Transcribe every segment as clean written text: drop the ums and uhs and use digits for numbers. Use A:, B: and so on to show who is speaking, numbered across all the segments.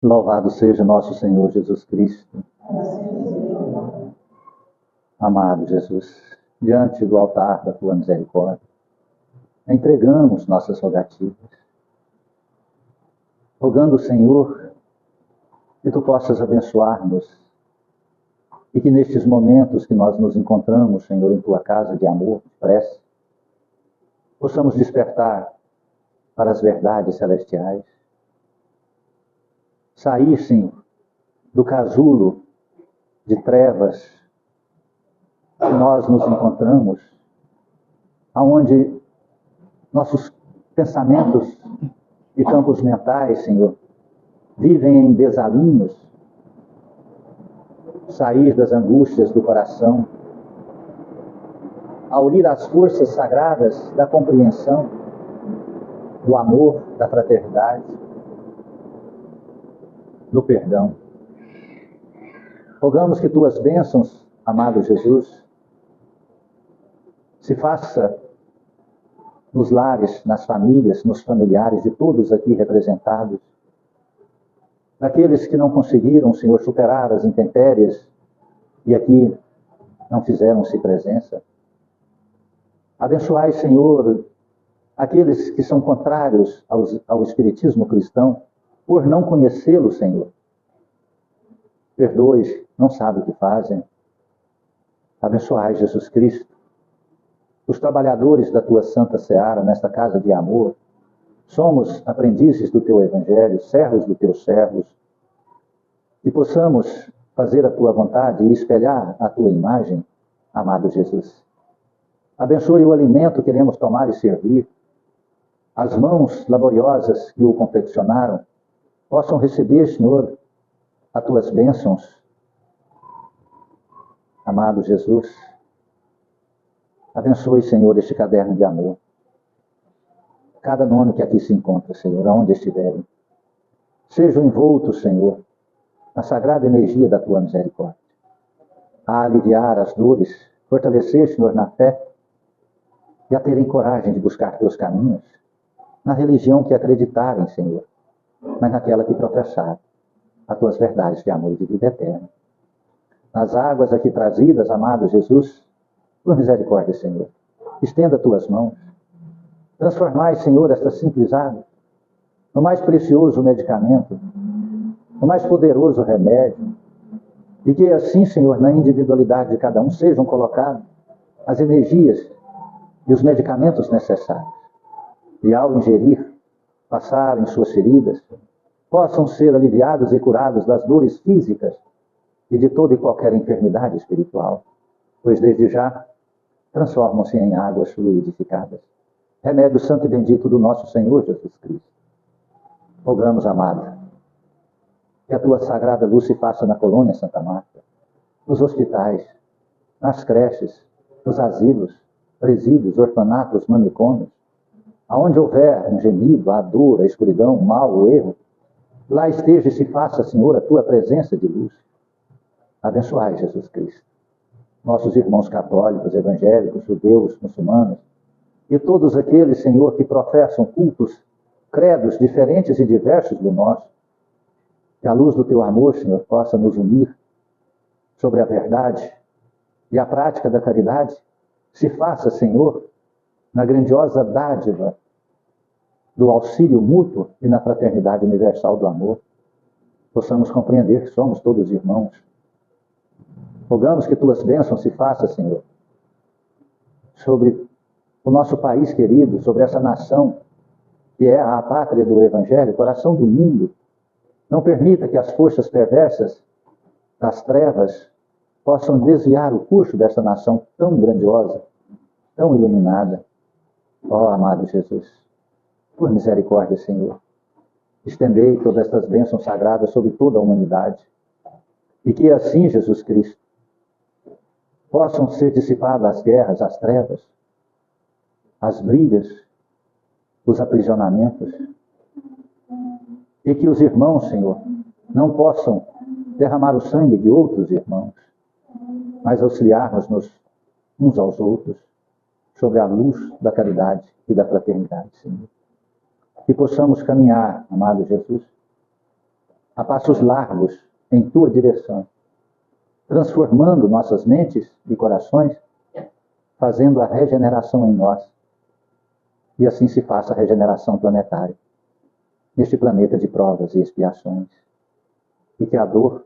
A: Louvado seja nosso Senhor Jesus Cristo. Amado Jesus, diante do altar da tua misericórdia, entregamos nossas rogativas, rogando, Senhor, que tu possas abençoar-nos e que nestes momentos que nós nos encontramos, Senhor, em tua casa de amor, de prece, possamos despertar para as verdades celestiais, sair, Senhor, do casulo de trevas que nós nos encontramos, aonde nossos pensamentos e campos mentais, Senhor, vivem em desalinhos, sair das angústias do coração, aurir as forças sagradas da compreensão, do amor, da fraternidade, do perdão. Rogamos que tuas bênçãos, amado Jesus, se faça nos lares, nas famílias, nos familiares de todos aqui representados, daqueles que não conseguiram, Senhor, superar as intempéries e aqui não fizeram-se presença. Abençoai, Senhor, aqueles que são contrários ao Espiritismo cristão, por não conhecê-lo, Senhor. Perdoe, não sabem o que fazem. Abençoai, Jesus Cristo, os trabalhadores da tua santa seara nesta casa de amor. Somos aprendizes do teu evangelho, servos dos teus servos, e possamos fazer a tua vontade e espelhar a tua imagem, amado Jesus. Abençoe o alimento que iremos tomar e servir. As mãos laboriosas que o confeccionaram possam receber, Senhor, as tuas bênçãos. Amado Jesus, abençoe, Senhor, este caderno de amor. Cada nome que aqui se encontra, Senhor, aonde estiverem, sejam envoltos, Senhor, na sagrada energia da tua misericórdia, a aliviar as dores, fortalecer, Senhor, na fé e a terem coragem de buscar teus caminhos, na religião que acreditarem, Senhor, mas naquela que professar as tuas verdades de amor e de vida eterna. Nas águas aqui trazidas, amado Jesus, por misericórdia, Senhor, estenda tuas mãos, transformai, Senhor, esta simples água no mais precioso medicamento, no mais poderoso remédio, e que assim, Senhor, na individualidade de cada um sejam colocadas as energias e os medicamentos necessários, e ao ingerir, passarem suas feridas, possam ser aliviados e curados das dores físicas e de toda e qualquer enfermidade espiritual, pois desde já transformam-se em águas fluidificadas. Remédio santo e bendito do nosso Senhor Jesus Cristo. Rogamos, amado, que a tua sagrada luz se faça na colônia Santa Marta, nos hospitais, nas creches, nos asilos, presídios, orfanatos, manicômios, aonde houver um gemido, a dor, a escuridão, o mal, o erro, lá esteja e se faça, Senhor, a tua presença de luz. Abençoai, Jesus Cristo, nossos irmãos católicos, evangélicos, judeus, muçulmanos, e todos aqueles, Senhor, que professam cultos, credos diferentes e diversos do nosso. Que a luz do teu amor, Senhor, possa nos unir sobre a verdade e a prática da caridade se faça, Senhor, na grandiosa dádiva do auxílio mútuo e na fraternidade universal do amor. Possamos compreender que somos todos irmãos. Rogamos que tuas bênçãos se façam, Senhor, sobre o nosso país querido, sobre essa nação que é a pátria do Evangelho, coração do mundo. Não permita que as forças perversas das trevas possam desviar o curso dessa nação tão grandiosa, tão iluminada. Ó, amado Jesus, por misericórdia, Senhor, estendei todas estas bênçãos sagradas sobre toda a humanidade. E que assim, Jesus Cristo, possam ser dissipadas as guerras, as trevas, as brigas, os aprisionamentos, e que os irmãos, Senhor, não possam derramar o sangue de outros irmãos, mas auxiliarmos-nos uns aos outros sobre a luz da caridade e da fraternidade, Senhor. Que possamos caminhar, amado Jesus, a passos largos em tua direção, transformando nossas mentes e corações, fazendo a regeneração em nós. E assim se faça a regeneração planetária, neste planeta de provas e expiações. E que a dor,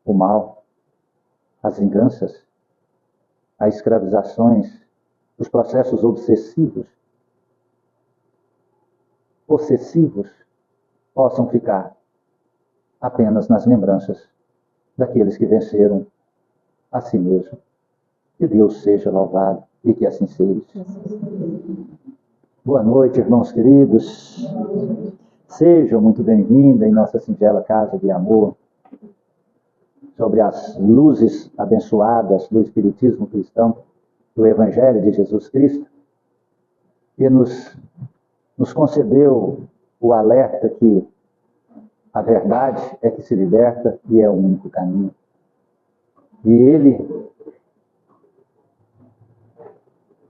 A: o mal, as vinganças, as escravizações, os processos obsessivos, possessivos, possam ficar apenas nas lembranças daqueles que venceram a si mesmo. Que Deus seja louvado e que assim seja. Boa noite, irmãos queridos. Sejam muito bem-vindos em nossa singela casa de amor, sobre as luzes abençoadas do Espiritismo cristão, do Evangelho de Jesus Cristo, que nos concedeu o alerta que a verdade é que se liberta e é o único caminho. E ele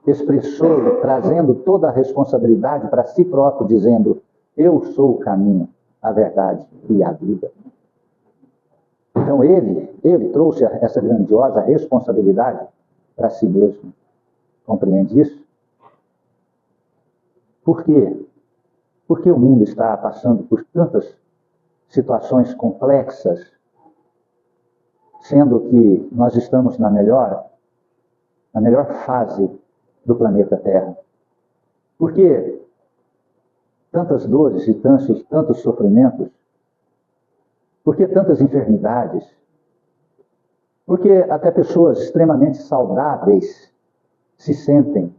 A: expressou, trazendo toda a responsabilidade para si próprio, dizendo: eu sou o caminho, a verdade e a vida. Então ele trouxe essa grandiosa responsabilidade para si mesmo. Compreende isso? Por quê? Porque o mundo está passando por tantas situações complexas, sendo que nós estamos na melhor fase do planeta Terra. Por que tantas dores e tantos sofrimentos? Por que tantas enfermidades? Porque até pessoas extremamente saudáveis sintam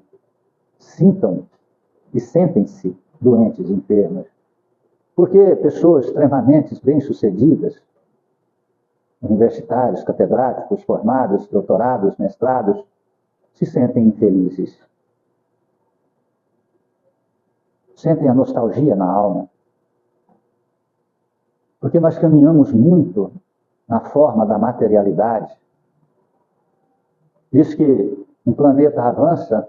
A: e sentem-se doentes, enfermas. Porque pessoas extremamente bem-sucedidas, universitários, catedráticos, formados, doutorados, mestrados, se sentem infelizes. Sentem a nostalgia na alma. Porque nós caminhamos muito na forma da materialidade. Diz que um planeta avança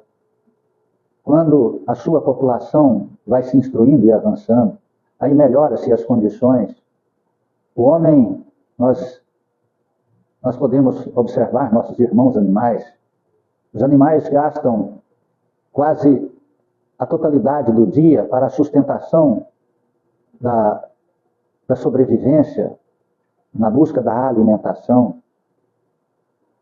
A: quando a sua população vai se instruindo e avançando. Aí melhora-se as condições. O homem, nós podemos observar nossos irmãos animais. Os animais gastam quase a totalidade do dia para a sustentação da sobrevivência, na busca da alimentação.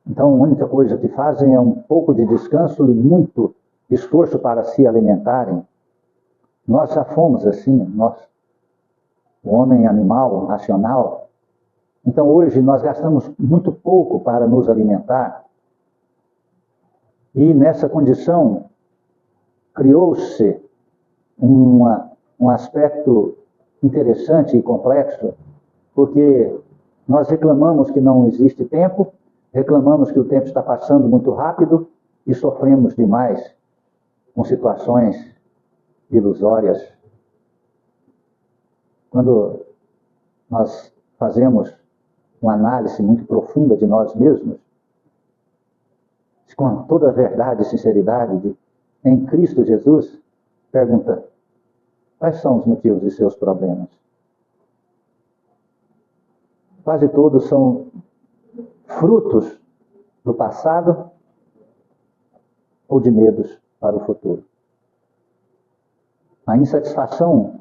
A: Então, a única coisa que fazem é um pouco de descanso e muito esforço para se alimentarem. Nós já fomos assim, o homem animal, racional. Então, hoje, nós gastamos muito pouco para nos alimentar. E, nessa condição, criou-se um aspecto interessante e complexo, porque nós reclamamos que não existe tempo, reclamamos que o tempo está passando muito rápido e sofremos demais com situações ilusórias. Quando nós fazemos uma análise muito profunda de nós mesmos, com toda a verdade e sinceridade em Cristo Jesus, pergunta: quais são os motivos de seus problemas? Quase todos são frutos do passado ou de medos para o futuro. A insatisfação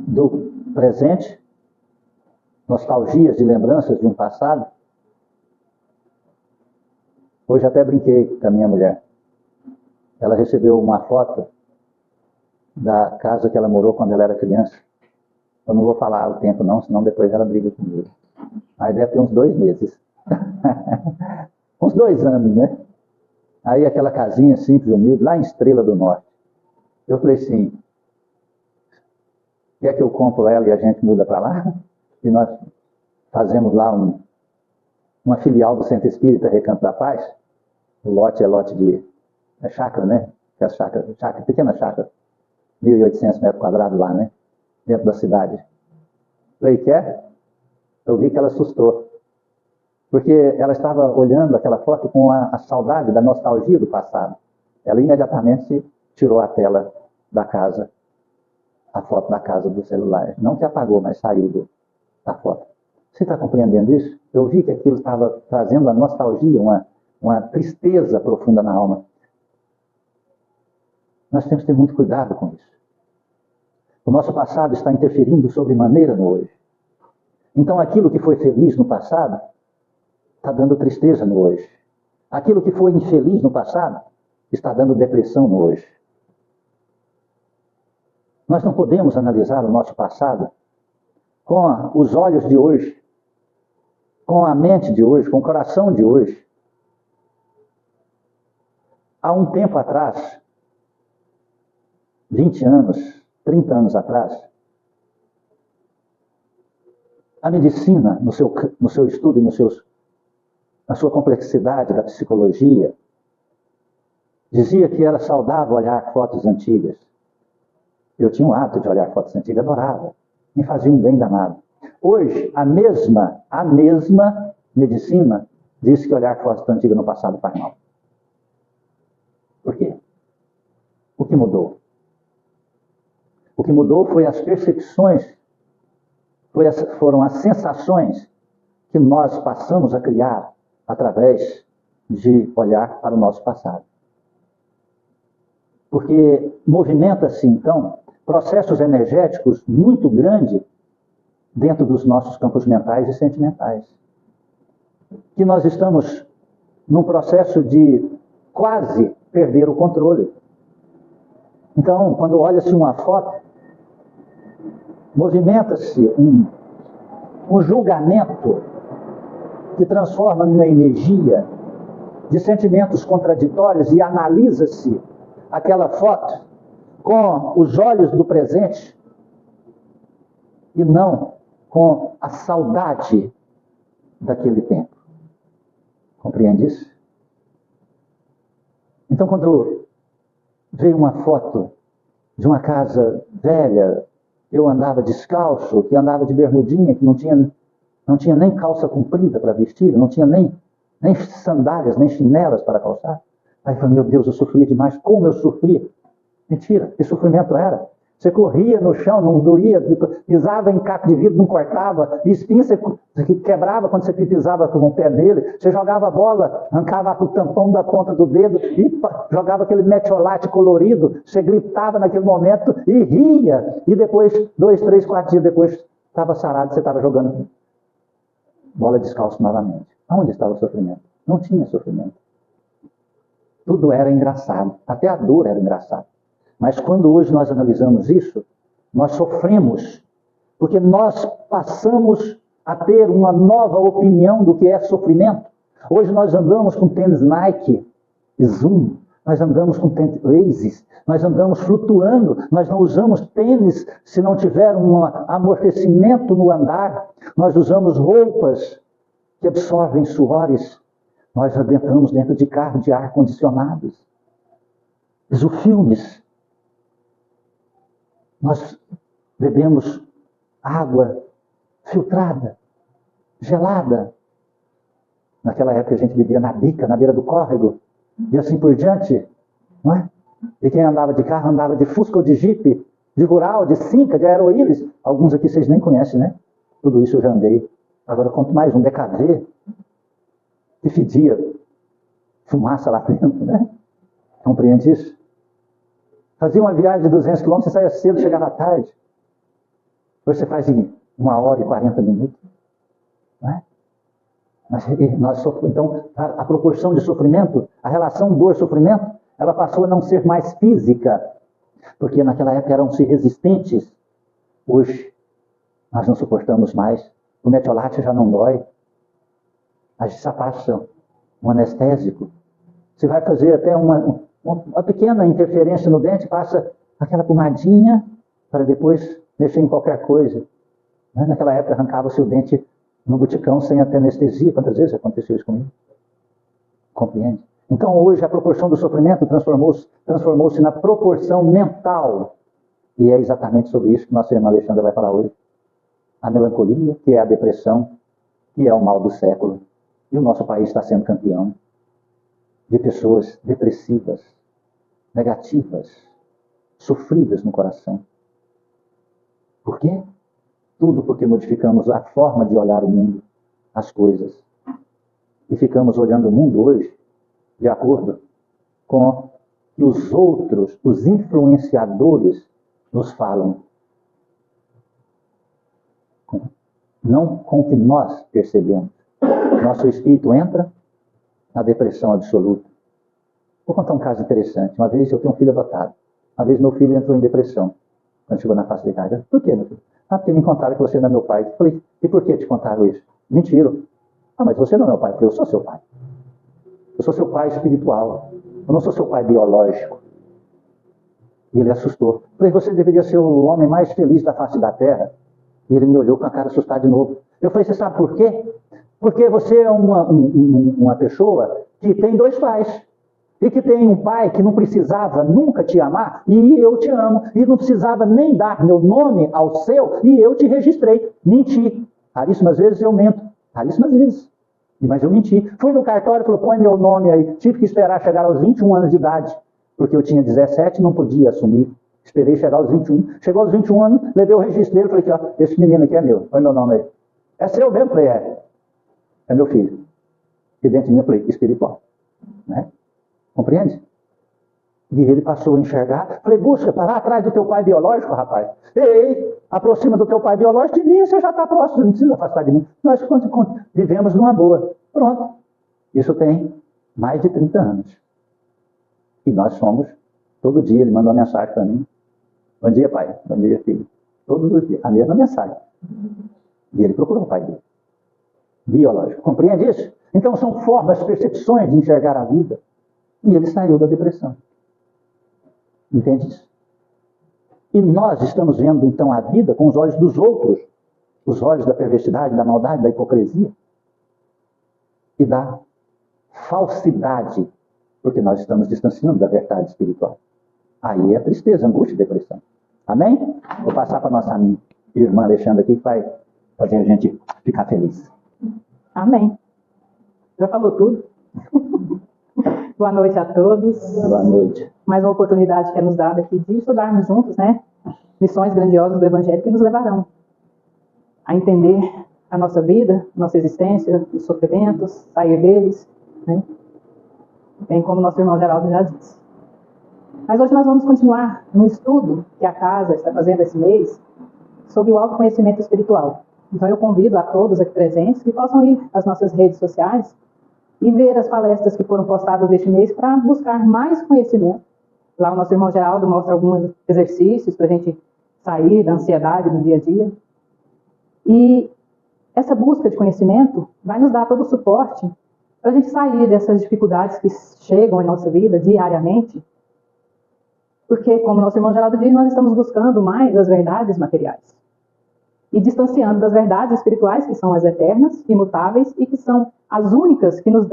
A: do presente, nostalgias de lembranças de um passado. Hoje até brinquei com a minha mulher. Ela recebeu uma foto da casa que ela morou quando ela era criança. Eu não vou falar o tempo não, senão depois ela briga comigo. Aí deve ter uns 2 meses. Uns 2 anos, né? Aí aquela casinha simples, humilde, lá em Estrela do Norte. Eu falei assim: quer que eu compro ela e a gente muda para lá? E nós fazemos lá uma filial do Centro Espírita Recanto da Paz. O lote é lote de chácara, né? Que é chácara, pequena chácara. 1.800 metros quadrados lá, né? Dentro da cidade. Falei: quer? Eu vi que ela assustou. Porque ela estava olhando aquela foto com a saudade, da nostalgia do passado. Ela imediatamente tirou a tela da casa. a foto da casa do celular. Não que apagou, mas saiu da foto. Você está compreendendo isso? Eu vi que aquilo estava trazendo uma nostalgia, uma tristeza profunda na alma. Nós temos que ter muito cuidado com isso. O nosso passado está interferindo sobremaneira no hoje. Então aquilo que foi feliz no passado está dando tristeza no hoje. Aquilo que foi infeliz no passado está dando depressão no hoje. Nós não podemos analisar o nosso passado com os olhos de hoje, com a mente de hoje, com o coração de hoje. Há um tempo atrás, 20 anos, 30 anos atrás, a medicina, no seu estudo e na sua complexidade da psicologia, dizia que era saudável olhar fotos antigas. Eu tinha o hábito de olhar fotos antigas, adorava. Me fazia um bem danado. Hoje, a mesma medicina diz que olhar fotos antigas no passado faz mal. Por quê? O que mudou? O que mudou foi as percepções, foram as sensações que nós passamos a criar através de olhar para o nosso passado. Porque movimenta-se, então, processos energéticos muito grandes dentro dos nossos campos mentais e sentimentais. Que nós estamos num processo de quase perder o controle. Então, quando olha-se uma foto, movimenta-se um julgamento que transforma numa energia de sentimentos contraditórios e analisa-se aquela foto com os olhos do presente e não com a saudade daquele tempo. Compreende isso? Então, quando veio uma foto de uma casa velha, eu andava descalço, que andava de bermudinha, que não tinha nem calça comprida para vestir, não tinha nem sandálias, nem chinelas para calçar. Aí eu falei, meu Deus, eu sofria demais. Como eu sofria? Mentira, que sofrimento era? Você corria no chão, não doía, pisava em caco de vidro, não cortava, e espinho você quebrava quando você pisava com o pé nele, você jogava a bola, arrancava o tampão da ponta do dedo, e jogava aquele metiolate colorido, você gritava naquele momento e ria, e depois, 2, 3, 4 dias depois, estava sarado, você estava jogando bola descalço novamente. Aonde estava o sofrimento? Não tinha sofrimento. Tudo era engraçado, até a dor era engraçada. Mas quando hoje nós analisamos isso, nós sofremos, porque nós passamos a ter uma nova opinião do que é sofrimento. Hoje nós andamos com tênis Nike, Zoom, nós andamos com tênis Oasis, nós andamos flutuando, nós não usamos tênis se não tiver um amortecimento no andar, nós usamos roupas que absorvem suores, nós adentramos dentro de carros de ar-condicionados. Filmes. Nós bebemos água filtrada, gelada. Naquela época a gente vivia na bica, na beira do córrego, e assim por diante, não é? E quem andava de carro andava de Fusca ou de Jeep, de Rural, de Cinca, de Aeroíris. Alguns aqui vocês nem conhecem, né? Tudo isso eu já andei. Agora quanto mais um DKV, que fedia fumaça lá dentro, né? Compreende isso? Fazia uma viagem de 200 km, você saia cedo, chegava à tarde. Hoje você faz em 1h40. Não é? Mas nós sofremos. Então, a proporção de sofrimento, a relação dor-sofrimento, ela passou a não ser mais física. Porque naquela época eram-se resistentes. Hoje, nós não suportamos mais. O metiolate já não dói. A gente só passa um anestésico. Você vai fazer até uma pequena interferência no dente, passa aquela pomadinha para depois mexer em qualquer coisa. Naquela época arrancava-se o dente no buticão sem até anestesia. Quantas vezes aconteceu isso comigo? Compreende? Então hoje a proporção do sofrimento transformou-se na proporção mental. E é exatamente sobre isso que nossa irmã Alexandra vai falar hoje. A melancolia, que é a depressão, que é o mal do século. E o nosso país está sendo campeão de pessoas depressivas, negativas, sofridas no coração. Por quê? Tudo porque modificamos a forma de olhar o mundo, as coisas. E ficamos olhando o mundo hoje de acordo com o que os outros, os influenciadores, nos falam. Não com o que nós percebemos. Nosso espírito entra na depressão absoluta. Vou contar um caso interessante. Uma vez eu tenho um filho adotado. Uma vez meu filho entrou em depressão. Quando chegou na face da idade. Por quê, meu filho? Porque me contaram que você não é meu pai. Eu falei, e por que te contaram isso? Mentira. Mas você não é meu pai. Eu falei, eu sou seu pai. Eu sou seu pai espiritual. Eu não sou seu pai biológico. E ele assustou. Eu falei, você deveria ser o homem mais feliz da face da terra. E ele me olhou com a cara assustada de novo. Eu falei, você sabe por quê? Porque você é uma pessoa que tem dois pais. E que tem um pai que não precisava nunca te amar, e eu te amo. E não precisava nem dar meu nome ao seu, e eu te registrei. Menti. Raríssimas vezes eu mento. Raríssimas vezes. Mas eu menti. Fui no cartório e falei, põe meu nome aí. Tive que esperar chegar aos 21 anos de idade. Porque eu tinha 17 e não podia assumir. Esperei chegar aos 21. Chegou aos 21 anos, levei o registreiro e falei, ó, esse menino aqui é meu. Põe meu nome aí. É seu mesmo? Falei, é. É meu filho. E dentro de mim eu falei, espiritual. Né? Compreende? E ele passou a enxergar. Falei, busca, para lá atrás do teu pai biológico, rapaz. Ei, aproxima do teu pai biológico de mim, você já está próximo, não precisa afastar de mim. Nós vivemos numa boa. Pronto. Isso tem mais de 30 anos. E nós somos, todo dia ele manda uma mensagem para mim. Bom dia, pai. Bom dia, filho. Todos os dias, a mesma mensagem. E ele procurou o pai dele. Biológico. Compreende isso? Então são formas, percepções de enxergar a vida. E ele saiu da depressão. Entende isso? E nós estamos vendo, então, a vida com os olhos dos outros. Os olhos da perversidade, da maldade, da hipocrisia. E da falsidade. Porque nós estamos distanciando da verdade espiritual. Aí é tristeza, angústia e depressão. Amém? Vou passar para a nossa irmã Alexandra aqui, que vai fazer a gente ficar feliz.
B: Amém. Já falou tudo. Boa noite a todos.
A: Boa noite.
B: Mais uma oportunidade que é nos dada aqui de estudarmos juntos, né? Missões grandiosas do Evangelho que nos levarão a entender a nossa vida, nossa existência, os sofrimentos, sair deles, né? Bem como nosso irmão Geraldo já disse. Mas hoje nós vamos continuar no estudo que a casa está fazendo esse mês sobre o autoconhecimento espiritual. Então eu convido a todos aqui presentes que possam ir às nossas redes sociais e ver as palestras que foram postadas este mês para buscar mais conhecimento. Lá o nosso irmão Geraldo mostra alguns exercícios para a gente sair da ansiedade do dia a dia. E essa busca de conhecimento vai nos dar todo o suporte para a gente sair dessas dificuldades que chegam em nossa vida diariamente. Porque, como nosso irmão Geraldo diz, nós estamos buscando mais as verdades materiais. E distanciando das verdades espirituais, que são as eternas, imutáveis, e que são as únicas que nos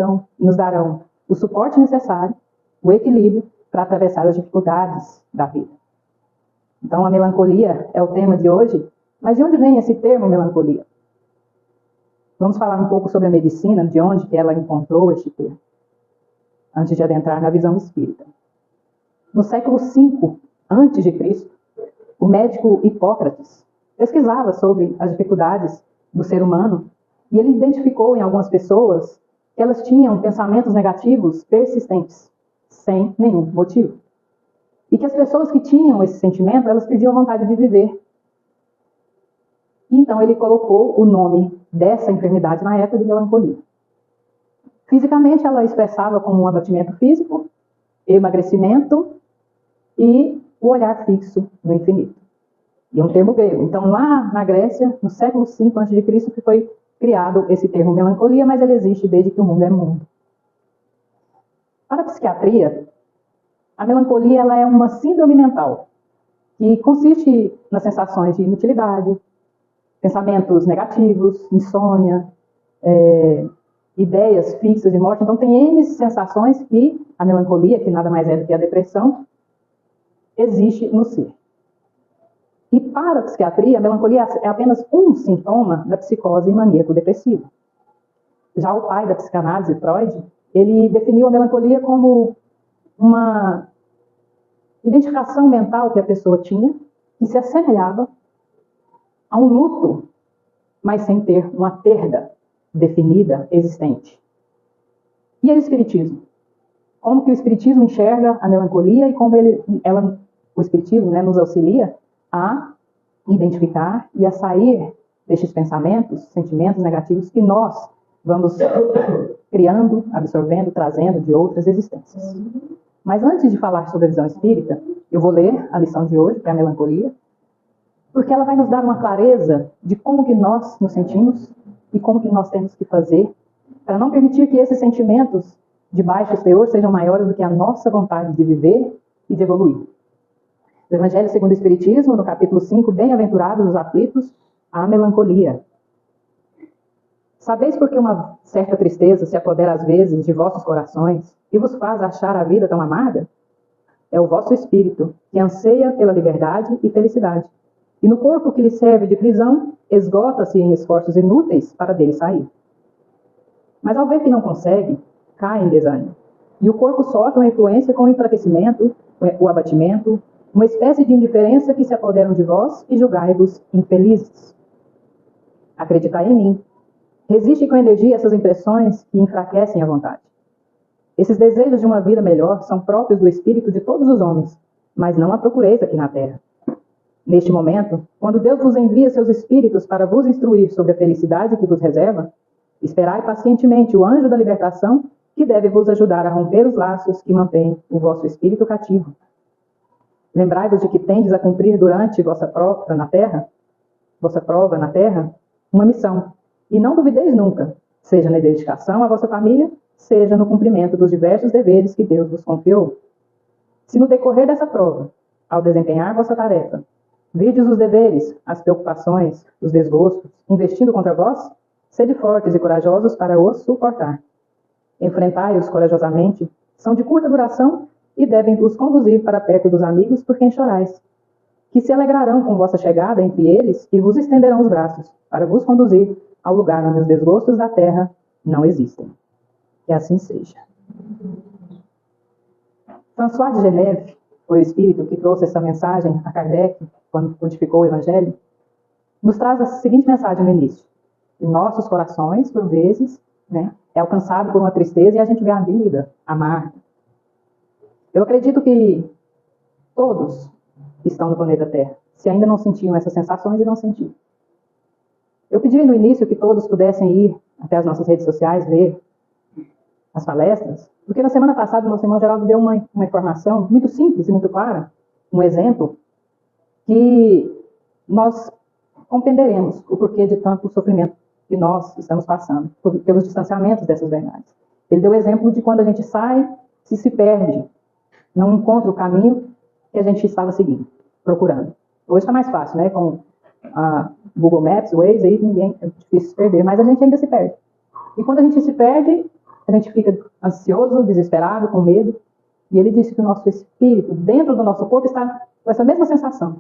B: darão o suporte necessário, o equilíbrio, para atravessar as dificuldades da vida. Então, a melancolia é o tema de hoje. Mas de onde vem esse termo melancolia? Vamos falar um pouco sobre a medicina, de onde que ela encontrou este termo, antes de adentrar na visão espírita. No século V a.C., o médico Hipócrates pesquisava sobre as dificuldades do ser humano e ele identificou em algumas pessoas que elas tinham pensamentos negativos persistentes, sem nenhum motivo. E que as pessoas que tinham esse sentimento, elas perdiam a vontade de viver. Então ele colocou o nome dessa enfermidade na época de melancolia. Fisicamente ela expressava como um abatimento físico, emagrecimento e o olhar fixo no infinito. E é um termo grego. Então lá na Grécia, no século V a.C., que foi criado esse termo melancolia, mas ele existe desde que o mundo é mundo. Para a psiquiatria, a melancolia ela é uma síndrome mental que consiste nas sensações de inutilidade, pensamentos negativos, insônia, ideias fixas de morte. Então, tem N sensações que a melancolia, que nada mais é do que a depressão, existe no ser. E para a psiquiatria, a melancolia é apenas um sintoma da psicose maníaco-depressiva. Já o pai da psicanálise, Freud, ele definiu a melancolia como uma identificação mental que a pessoa tinha, que se assemelhava Há um luto, mas sem ter uma perda definida, existente. E aí o Espiritismo? Como que o Espiritismo enxerga a melancolia e como o Espiritismo, né, nos auxilia a identificar e a sair destes pensamentos, sentimentos negativos que nós vamos criando, absorvendo, trazendo de outras existências. Mas antes de falar sobre a visão espírita, eu vou ler a lição de hoje, que é a melancolia, porque ela vai nos dar uma clareza de como que nós nos sentimos e como que nós temos que fazer para não permitir que esses sentimentos de baixo teor sejam maiores do que a nossa vontade de viver e de evoluir. No Evangelho segundo o Espiritismo, no capítulo 5, bem-aventurados os aflitos, a melancolia. Sabeis por que uma certa tristeza se apodera às vezes de vossos corações e vos faz achar a vida tão amarga? É o vosso espírito, que anseia pela liberdade e felicidade. E no corpo que lhe serve de prisão, esgota-se em esforços inúteis para dele sair. Mas ao ver que não consegue, cai em desânimo. E o corpo sofre uma influência com o enfraquecimento, o abatimento, uma espécie de indiferença que se apoderam de vós e julgai-vos infelizes. Acreditai em mim. Resiste com energia essas impressões que enfraquecem a vontade. Esses desejos de uma vida melhor são próprios do espírito de todos os homens, mas não a procureis aqui na terra. Neste momento, quando Deus vos envia seus espíritos para vos instruir sobre a felicidade que vos reserva, esperai pacientemente o anjo da libertação que deve vos ajudar a romper os laços que mantêm o vosso espírito cativo. Lembrai-vos de que tendes a cumprir durante vossa prova na terra, uma missão. E não duvideis nunca, seja na dedicação à vossa família, seja no cumprimento dos diversos deveres que Deus vos confiou. Se no decorrer dessa prova, ao desempenhar vossa tarefa, virdes os deveres, as preocupações, os desgostos, investindo contra vós, sede fortes e corajosos para os suportar. Enfrentai-os corajosamente, são de curta duração e devem vos conduzir para perto dos amigos por quem chorais, que se alegrarão com vossa chegada entre eles e vos estenderão os braços, para vos conduzir ao lugar onde os desgostos da terra não existem. Que assim seja. François de Geneve foi o espírito que trouxe essa mensagem a Kardec, quando codificou o Evangelho, nos traz a seguinte mensagem no início. Em nossos corações, por vezes, é alcançado por uma tristeza e a gente vê a vida amarga. Eu acredito que todos estão no planeta Terra, se ainda não sentiam essas sensações e não sentiam. Eu pedi no início que todos pudessem ir até as nossas redes sociais, ver as palestras, porque na semana passada o nosso irmão Geraldo deu uma informação muito simples e muito clara, um exemplo, que nós compreenderemos o porquê de tanto sofrimento que nós estamos passando, pelos distanciamentos dessas verdades. Ele deu o exemplo de quando a gente sai e se perde, não encontra o caminho que a gente estava seguindo, procurando. Hoje está mais fácil, né? Com a Google Maps, Waze, aí é difícil se perder, mas a gente ainda se perde. E quando a gente se perde, a gente fica ansioso, desesperado, com medo. E ele disse que o nosso espírito, dentro do nosso corpo, está com essa mesma sensação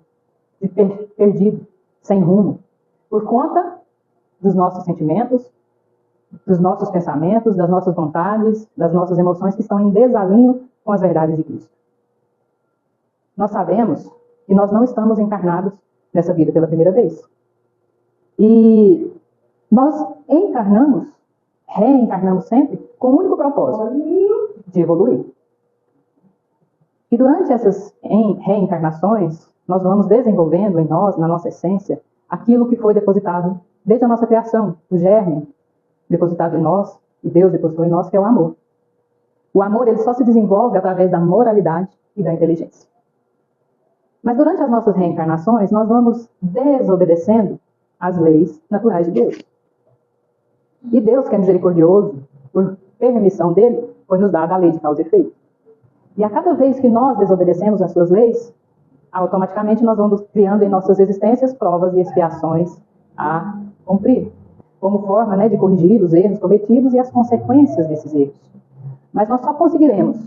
B: de perdido, sem rumo, por conta dos nossos sentimentos, dos nossos pensamentos, das nossas vontades, das nossas emoções que estão em desalinho com as verdades de Cristo. Nós sabemos que nós não estamos encarnados nessa vida pela primeira vez. E nós reencarnamos sempre com o único propósito de evoluir. E durante essas reencarnações, nós vamos desenvolvendo em nós, na nossa essência, aquilo que foi depositado desde a nossa criação, o germe depositado em nós, e Deus depositou em nós, que é o amor. O amor, ele só se desenvolve através da moralidade e da inteligência. Mas durante as nossas reencarnações, nós vamos desobedecendo as leis naturais de Deus. E Deus, que é misericordioso, por permissão dele, foi nos dada a lei de causa e efeito. E a cada vez que nós desobedecemos as suas leis, automaticamente nós vamos criando em nossas existências provas e expiações a cumprir, como forma de corrigir os erros cometidos e as consequências desses erros. Mas nós só conseguiremos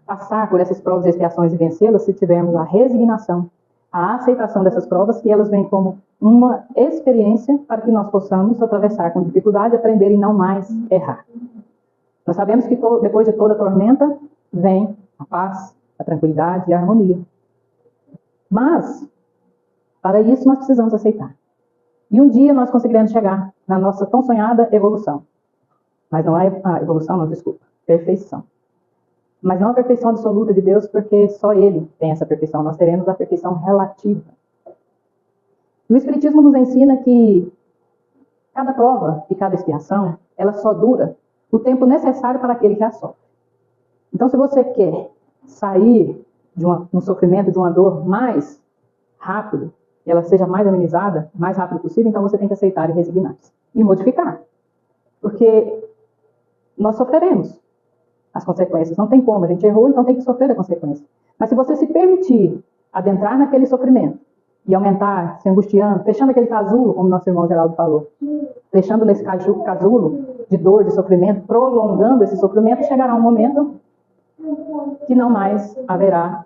B: passar por essas provas e expiações e vencê-las se tivermos a resignação, a aceitação dessas provas, que elas vêm como uma experiência para que nós possamos atravessar com dificuldade, aprender e não mais errar. Nós sabemos que depois de toda tormenta vem a paz, a tranquilidade e a harmonia. Mas Para isso, nós precisamos aceitar. E um dia nós conseguiremos chegar na nossa tão sonhada evolução. Mas não é evolução, não, desculpa, perfeição. Mas não a perfeição absoluta de Deus, porque só Ele tem essa perfeição. Nós teremos a perfeição relativa. O Espiritismo nos ensina que cada prova e cada expiação, ela só dura o tempo necessário para aquele que a sofre. Então, se você quer sair de um sofrimento, de uma dor mais rápido, e ela seja mais amenizada, mais rápido possível, então você tem que aceitar e resignar-se. E modificar. Porque nós sofreremos as consequências. Não tem como. A gente errou, então tem que sofrer a consequência. Mas se você se permitir adentrar naquele sofrimento e aumentar, se angustiando, fechando aquele casulo, como nosso irmão Geraldo falou, fechando nesse casulo de dor, de sofrimento, prolongando esse sofrimento, chegará um momento que não mais haverá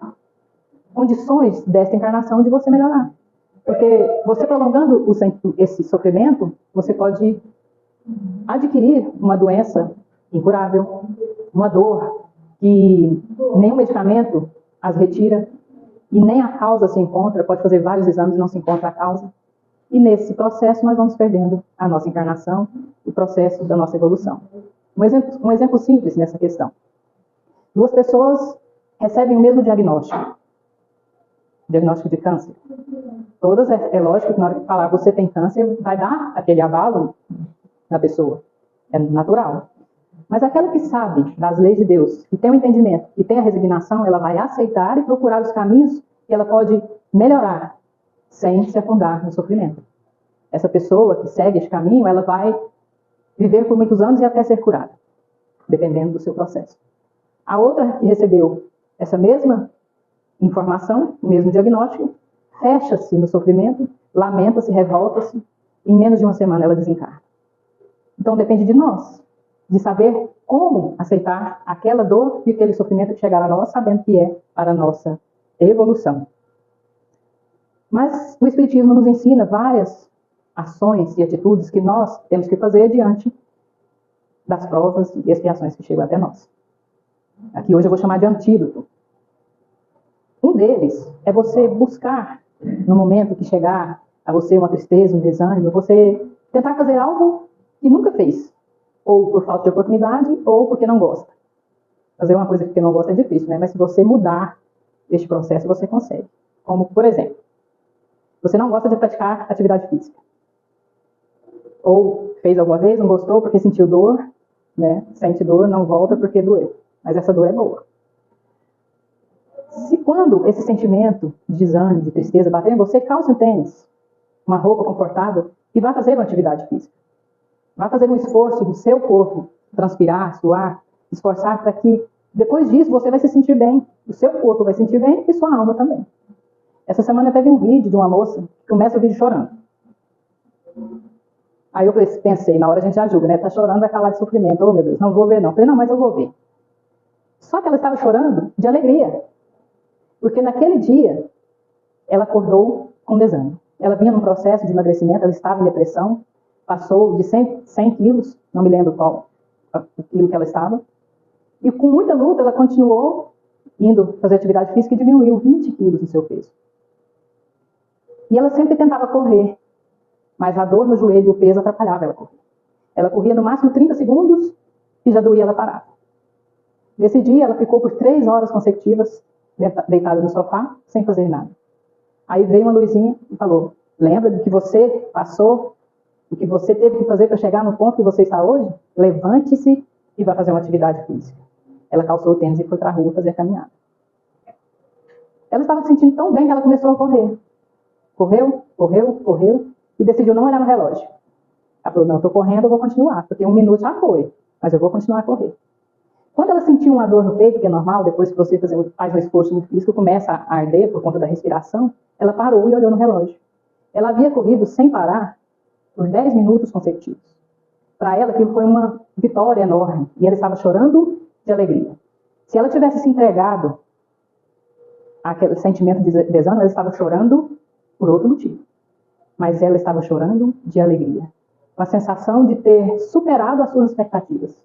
B: condições desta encarnação de você melhorar. Porque você prolongando esse sofrimento, você pode adquirir uma doença incurável, uma dor que nenhum medicamento as retira e nem a causa se encontra, pode fazer vários exames e não se encontra a causa. E nesse processo nós vamos perdendo a nossa encarnação, o processo da nossa evolução. Um exemplo simples nessa questão. Duas pessoas recebem o mesmo diagnóstico de câncer. Todas, é lógico que na hora que falar você tem câncer, vai dar aquele abalo na pessoa. É natural. Mas aquela que sabe das leis de Deus, que tem o entendimento, que tem a resignação, ela vai aceitar e procurar os caminhos que ela pode melhorar, sem se afundar no sofrimento. Essa pessoa que segue esse caminho, ela vai viver por muitos anos e até ser curada, dependendo do seu processo. A outra que recebeu essa mesma informação, o mesmo diagnóstico, fecha-se no sofrimento, lamenta-se, revolta-se, e em menos de uma semana ela desencarna. Então depende de nós, de saber como aceitar aquela dor e aquele sofrimento que chegar a nós, sabendo que é para a nossa evolução. Mas o Espiritismo nos ensina várias ações e atitudes que nós temos que fazer diante das provas e expiações que chegam até nós. Aqui hoje eu vou chamar de antídoto. Um deles é você buscar, no momento que chegar a você uma tristeza, um desânimo, você tentar fazer algo que nunca fez. Ou por falta de oportunidade, ou porque não gosta. Fazer uma coisa que não gosta é difícil, né? Mas se você mudar este processo, você consegue. Como, por exemplo, você não gosta de praticar atividade física. Ou fez alguma vez, não gostou porque sentiu dor, né? Sente dor, não volta porque doeu. Mas essa dor é boa. Se quando esse sentimento de desânimo, de tristeza bater em você, calce um tênis, uma roupa confortável e vá fazer uma atividade física. Vá fazer um esforço do seu corpo, transpirar, suar, esforçar para que depois disso você vai se sentir bem. O seu corpo vai se sentir bem e sua alma também. Essa semana teve um vídeo de uma moça que começa o vídeo chorando. Aí eu pensei, na hora a gente já julga, né? Tá chorando, vai falar de sofrimento. Oh, meu Deus, não vou ver não. Eu falei, não, mas eu vou ver. Só que ela estava chorando de alegria. Porque naquele dia, ela acordou com desânimo. Ela vinha num processo de emagrecimento, ela estava em depressão, passou de 100 quilos, não me lembro qual o quilo que ela estava, e com muita luta ela continuou indo fazer atividade física e diminuiu 20 quilos no seu peso. E ela sempre tentava correr, mas a dor no joelho e o peso atrapalhava ela correr. Ela corria no máximo 30 segundos e já doía, ela parava. Nesse dia ela ficou por 3 horas consecutivas deitada no sofá, sem fazer nada. Aí veio uma luzinha e falou, lembra do que você passou, o que você teve que fazer para chegar no ponto que você está hoje? Levante-se e vá fazer uma atividade física. Ela calçou o tênis e foi para a rua fazer a caminhada. Ela estava se sentindo tão bem que ela começou a correr. Correu e decidiu não olhar no relógio. Ela falou, não, estou correndo, eu vou continuar, porque 1 minuto já foi, mas eu vou continuar a correr. Quando ela sentiu uma dor no peito, que é normal, depois que você faz um esforço muito físico, começa a arder por conta da respiração, ela parou e olhou no relógio. Ela havia corrido sem parar por 10 minutos consecutivos. Para ela, aquilo foi uma vitória enorme. E ela estava chorando de alegria. Se ela tivesse se entregado àquele sentimento de desânimo, ela estava chorando por outro motivo. Mas ela estava chorando de alegria. Uma sensação de ter superado as suas expectativas.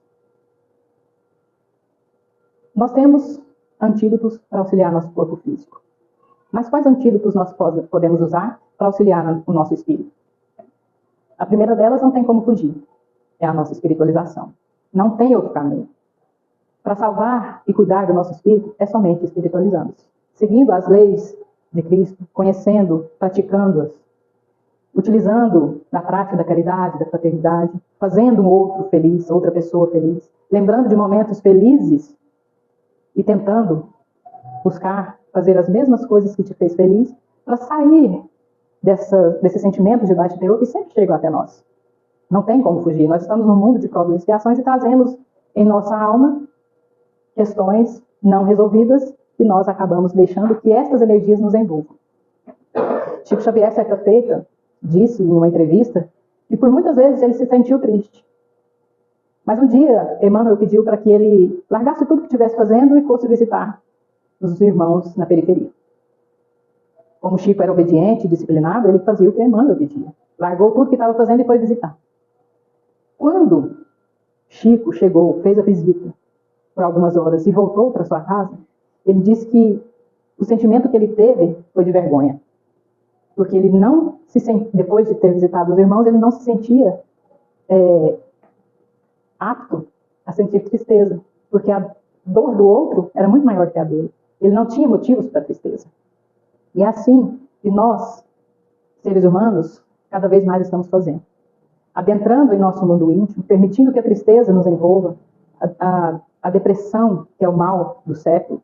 B: Nós temos antídotos para auxiliar nosso corpo físico. Mas quais antídotos nós podemos usar para auxiliar o nosso espírito. A primeira delas não tem como fugir, é a nossa espiritualização. Não tem outro caminho. Para salvar e cuidar do nosso espírito é somente espiritualizando-se, seguindo as leis de Cristo, conhecendo, praticando-as, utilizando na prática da caridade, da fraternidade, fazendo um outro feliz, outra pessoa feliz, lembrando de momentos felizes e tentando buscar fazer as mesmas coisas que te fez feliz para sair desses sentimentos de baixo teor que sempre chegam até nós. Não tem como fugir. Nós estamos num mundo de provas e expiações e trazemos em nossa alma questões não resolvidas e nós acabamos deixando que estas energias nos envolvam. Chico Xavier, certa feita, disse em uma entrevista que por muitas vezes ele se sentiu triste. Mas um dia, Emmanuel pediu para que ele largasse tudo que estivesse fazendo e fosse visitar os irmãos na periferia. Como Chico era obediente e disciplinado, ele fazia o que Emmanuel pedia. Largou tudo que estava fazendo e foi visitar. Quando Chico chegou, fez a visita por algumas horas e voltou para sua casa, ele disse que o sentimento que ele teve foi de vergonha. Porque ele não se sentia, depois de ter visitado os irmãos, ele não se sentia apto a sentir tristeza. Porque a dor do outro era muito maior que a dele. Ele não tinha motivos para tristeza. E é assim que nós, seres humanos, cada vez mais estamos fazendo. Adentrando em nosso mundo íntimo, permitindo que a tristeza nos envolva, a depressão, que é o mal do século.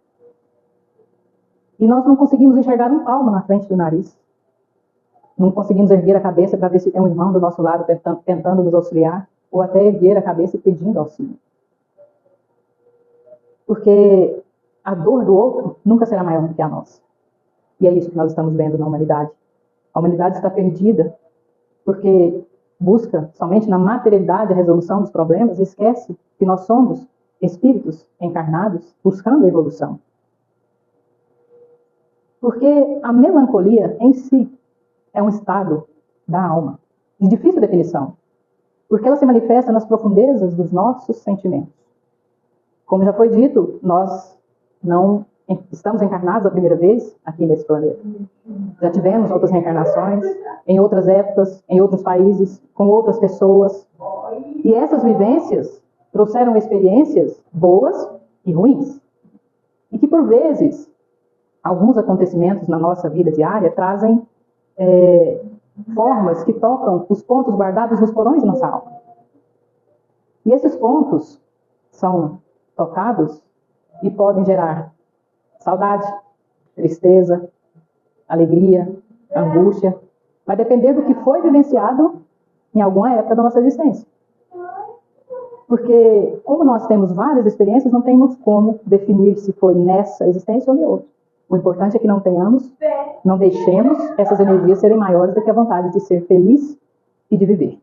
B: E nós não conseguimos enxergar um palmo na frente do nariz. Não conseguimos erguer a cabeça para ver se tem um irmão do nosso lado tentando nos auxiliar, ou até erguer a cabeça e pedindo auxílio. Porque a dor do outro nunca será maior do que a nossa. E é isso que nós estamos vendo na humanidade. A humanidade está perdida porque busca somente na materialidade a resolução dos problemas e esquece que nós somos espíritos encarnados buscando a evolução. Porque a melancolia em si é um estado da alma, de difícil definição, porque ela se manifesta nas profundezas dos nossos sentimentos. Como já foi dito, nós não estamos encarnados a primeira vez aqui nesse planeta. Já tivemos outras reencarnações, em outras épocas, em outros países, com outras pessoas. E essas vivências trouxeram experiências boas e ruins. E que, por vezes, alguns acontecimentos na nossa vida diária trazem formas que tocam os pontos guardados nos porões de nossa alma. E esses pontos são tocados e podem gerar saudade, tristeza, alegria, angústia. Vai depender do que foi vivenciado em alguma época da nossa existência. Porque, como nós temos várias experiências, não temos como definir se foi nessa existência ou em outra. O importante é que não deixemos essas energias serem maiores do que a vontade de ser feliz e de viver.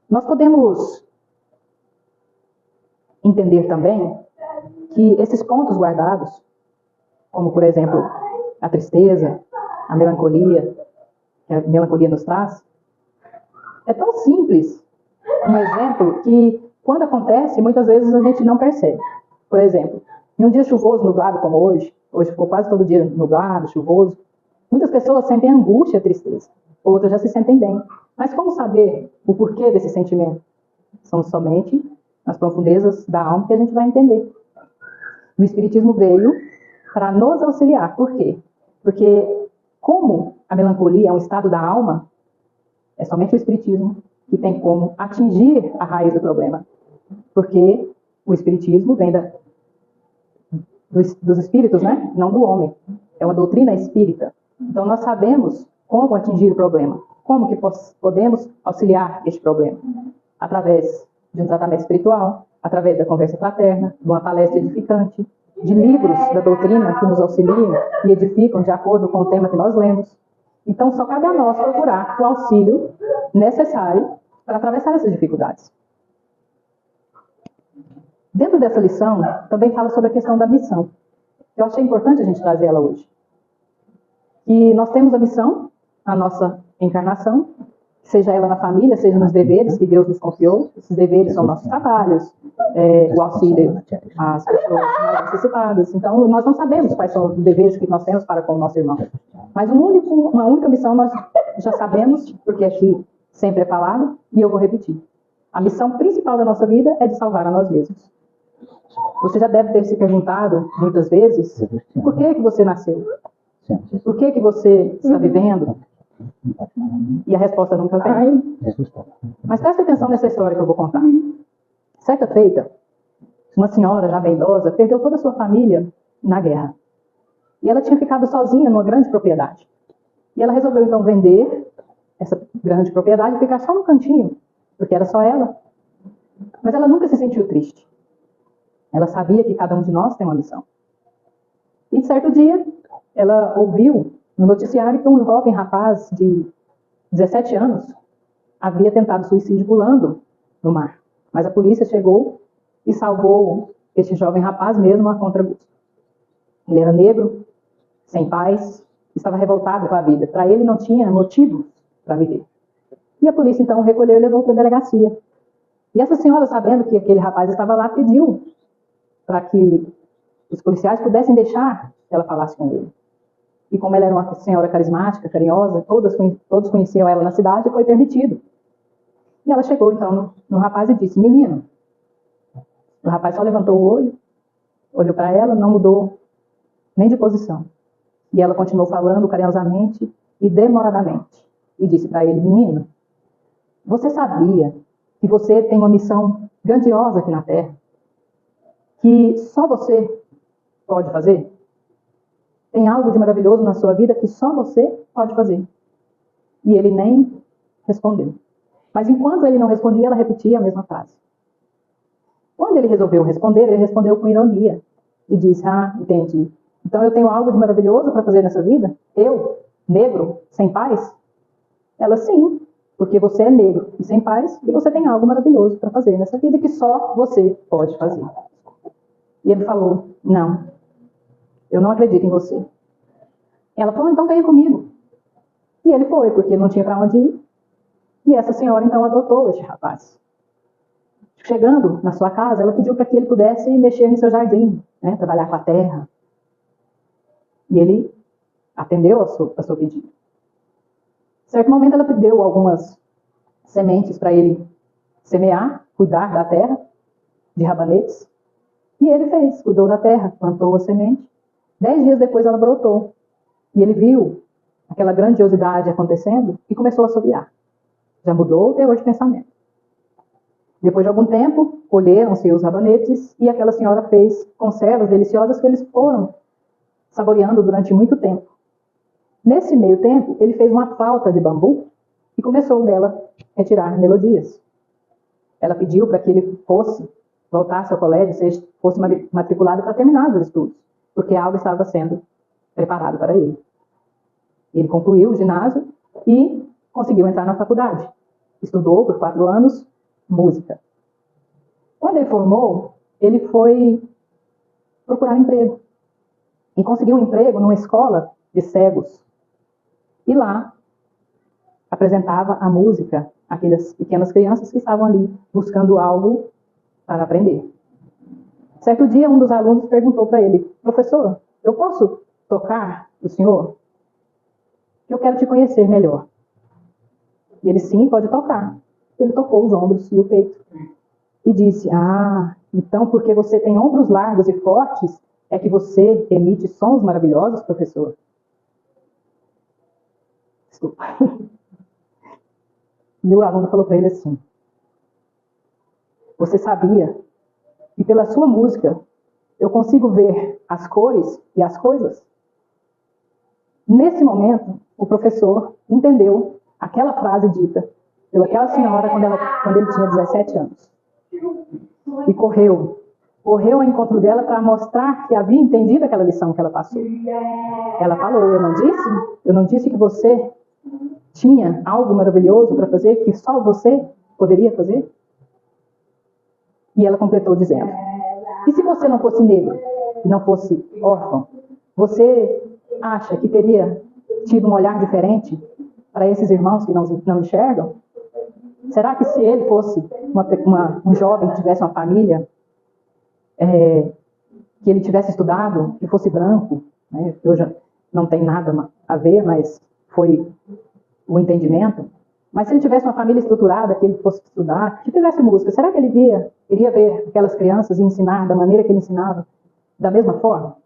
B: Nós podemos entender também que esses pontos guardados, como por exemplo a tristeza, a melancolia, que a melancolia nos traz, é tão simples um exemplo que quando acontece muitas vezes a gente não percebe. Por exemplo, em um dia chuvoso, nublado como hoje ficou quase todo dia nublado, chuvoso, muitas pessoas sentem angústia e tristeza, outras já se sentem bem. Mas como saber o porquê desse sentimento? São somente nas profundezas da alma que a gente vai entender. O Espiritismo veio para nos auxiliar. Por quê? Porque como a melancolia é um estado da alma, é somente o Espiritismo que tem como atingir a raiz do problema. Porque o Espiritismo vem dos espíritos, né? Não do homem. É uma doutrina espírita. Então nós sabemos como atingir o problema. Como que podemos auxiliar este problema? Através de um tratamento espiritual, através da conversa fraterna, de uma palestra edificante, de livros da doutrina que nos auxiliam e edificam de acordo com o tema que nós lemos. Então só cabe a nós procurar o auxílio necessário para atravessar essas dificuldades. Dentro dessa lição, também fala sobre a questão da missão. Eu achei importante a gente trazer ela hoje. E nós temos a missão, a nossa encarnação, seja ela na família, seja nos deveres que Deus nos confiou. Esses deveres são nossos trabalhos, o auxílio às pessoas mais necessitadas. Então, nós não sabemos quais são os deveres que nós temos para com o nosso irmão. Mas uma única missão nós já sabemos, porque aqui sempre é falado, e eu vou repetir. A missão principal da nossa vida é de salvar a nós mesmos. Você já deve ter se perguntado muitas vezes, por que você nasceu? Por que você está vivendo? E a resposta nunca vem. Mas presta atenção nessa história que eu vou contar. Certa feita, uma senhora já bem idosa perdeu toda a sua família na guerra. E ela tinha ficado sozinha numa grande propriedade. E ela resolveu então vender essa grande propriedade e ficar só no cantinho, porque era só ela. Mas ela nunca se sentiu triste. Ela sabia que cada um de nós tem uma missão. E certo dia, ela ouviu no noticiário que um jovem rapaz de 17 anos havia tentado suicídio pulando no mar. Mas a polícia chegou e salvou este jovem rapaz mesmo a contragosto. Ele era negro, sem pais, estava revoltado com a vida. Para ele não tinha motivo para viver. E a polícia então recolheu e levou para a delegacia. E essa senhora, sabendo que aquele rapaz estava lá, pediu para que os policiais pudessem deixar que ela falasse com ele. E como ela era uma senhora carismática, carinhosa, todos conheciam ela na cidade, foi permitido. E ela chegou então no rapaz e disse: menino. O rapaz só levantou o olho, olhou para ela, não mudou nem de posição. E ela continuou falando carinhosamente e demoradamente. E disse para ele: menino, você sabia que você tem uma missão grandiosa aqui na Terra? Que só você pode fazer? Tem algo de maravilhoso na sua vida que só você pode fazer. E ele nem respondeu. Mas enquanto ele não respondia, ela repetia a mesma frase. Quando ele resolveu responder, ele respondeu com ironia. E disse: ah, entendi. Então eu tenho algo de maravilhoso para fazer nessa vida? Eu, negro, sem pais? Ela: sim, porque você é negro e sem pais, e você tem algo maravilhoso para fazer nessa vida que só você pode fazer. E ele falou: não, eu não acredito em você. Ela falou: então venha comigo. E ele foi, porque não tinha para onde ir. E essa senhora então adotou este rapaz. Chegando na sua casa, ela pediu para que ele pudesse mexer no seu jardim, né, trabalhar com a terra. E ele atendeu ao seu pedido. Em certo momento ela deu algumas sementes para ele semear, cuidar da terra, de rabanetes. E ele fez, cuidou da terra, plantou a semente. 10 dias depois ela brotou. E ele viu aquela grandiosidade acontecendo e começou a assobiar. Já mudou o teor de pensamento. Depois de algum tempo, colheram-se os rabanetes e aquela senhora fez conservas deliciosas que eles foram saboreando durante muito tempo. Nesse meio tempo, ele fez uma flauta de bambu e começou dela a retirar melodias. Ela pediu para que ele voltasse ao colégio, fosse matriculado para terminar os estudos, porque algo estava sendo preparado para ele. Ele concluiu o ginásio e conseguiu entrar na faculdade. Estudou por 4 anos música. Quando ele formou, ele foi procurar emprego. E conseguiu um emprego numa escola de cegos. E lá apresentava a música àquelas pequenas crianças que estavam ali buscando algo para aprender. Certo dia, um dos alunos perguntou para ele: professor, eu posso tocar o senhor? Eu quero te conhecer melhor. E ele: sim, pode tocar. Ele tocou os ombros e o peito. E disse: ah, então porque você tem ombros largos e fortes, é que você emite sons maravilhosos, professor? Desculpa. Meu aluno falou para ele assim: você sabia que pela sua música eu consigo ver as cores e as coisas? Nesse momento, o professor entendeu aquela frase dita pelaquela senhora quando ele tinha 17 anos. E correu ao encontro dela para mostrar que havia entendido aquela lição que ela passou. Ela falou: eu não disse que você tinha algo maravilhoso para fazer que só você poderia fazer? E ela completou dizendo: e se você não fosse negro e não fosse órfão, você acha que teria tido um olhar diferente para esses irmãos que não enxergam? Será que se ele fosse um jovem que tivesse uma família, que ele tivesse estudado, que fosse branco, né, que hoje não tem nada a ver, mas foi o entendimento, mas se ele tivesse uma família estruturada, que ele fosse estudar, que fizesse música, será que ele iria ver aquelas crianças e ensinar da maneira que ele ensinava, da mesma forma?